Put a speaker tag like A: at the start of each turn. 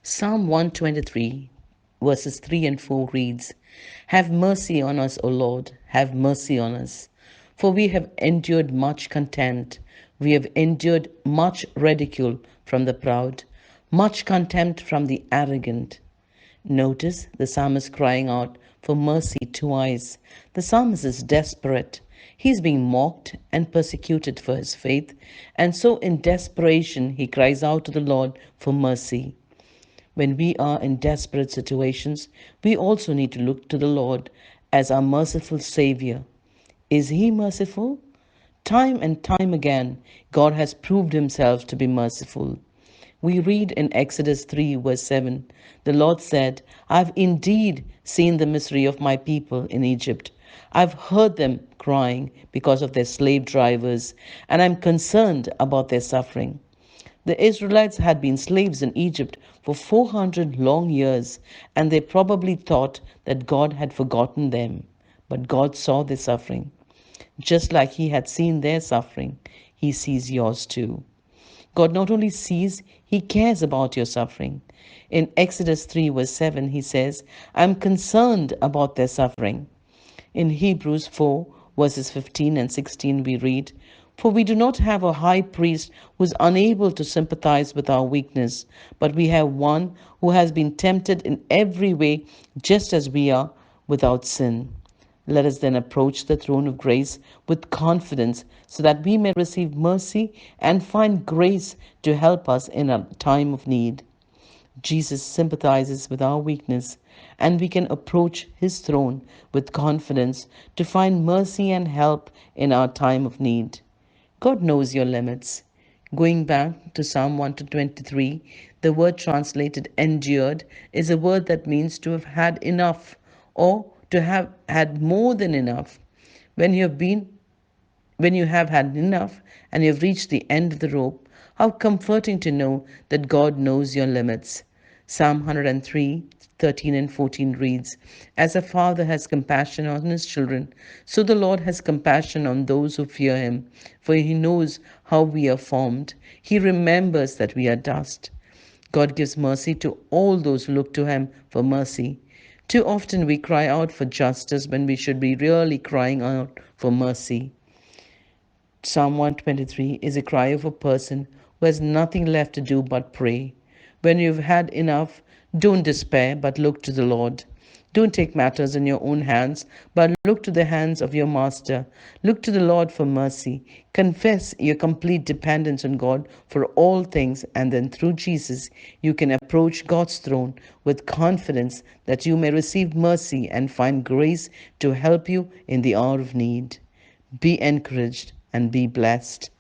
A: Psalm 123, verses 3 and 4 reads, Have mercy on us, O Lord, have mercy on us. For we have endured much contempt. We have endured much ridicule from the proud, much contempt from the arrogant. Notice the psalmist crying out for mercy twice. The psalmist is desperate. He's being mocked and persecuted for his faith, and so in desperation he cries out to the Lord for mercy. When we are in desperate situations, we also need to look to the Lord as our merciful Savior. Is He merciful? Time and time again, God has proved Himself to be merciful. We read in Exodus 3, verse 7, the Lord said, I've indeed seen the misery of my people in Egypt. I've heard them crying because of their slave drivers, and I'm concerned about their suffering. The Israelites had been slaves in Egypt for 400 long years, and they probably thought that God had forgotten them. But God saw their suffering. Just like He had seen their suffering, He sees yours too. God not only sees, He cares about your suffering. In Exodus 3, verse 7, He says, I'm concerned about their suffering. In Hebrews 4, verses 15 and 16, we read, For we do not have a high priest who is unable to sympathize with our weakness, but we have one who has been tempted in every way, just as we are, without sin. Let us then approach the throne of grace with confidence so that we may receive mercy and find grace to help us in a time of need. Jesus sympathizes with our weakness, and we can approach His throne with confidence to find mercy and help in our time of need. God knows your limits. Going back to Psalm 123, the word translated endured is a word that means to have had enough or to have had more than enough. When you have been when you have had enough and you have reached the end of the rope, how comforting to know that God knows your limits. Psalm 103, 13 and 14 reads, As a father has compassion on his children, so the Lord has compassion on those who fear Him, for He knows how we are formed. He remembers that we are dust. God gives mercy to all those who look to Him for mercy. Too often we cry out for justice when we should be really crying out for mercy. Psalm 123 is a cry of a person who has nothing left to do but pray. When you've had enough, don't despair, but look to the Lord. Don't take matters in your own hands, but look to the hands of your Master. Look to the Lord for mercy. Confess your complete dependence on God for all things, and then through Jesus, you can approach God's throne with confidence that you may receive mercy and find grace to help you in the hour of need. Be encouraged and be blessed.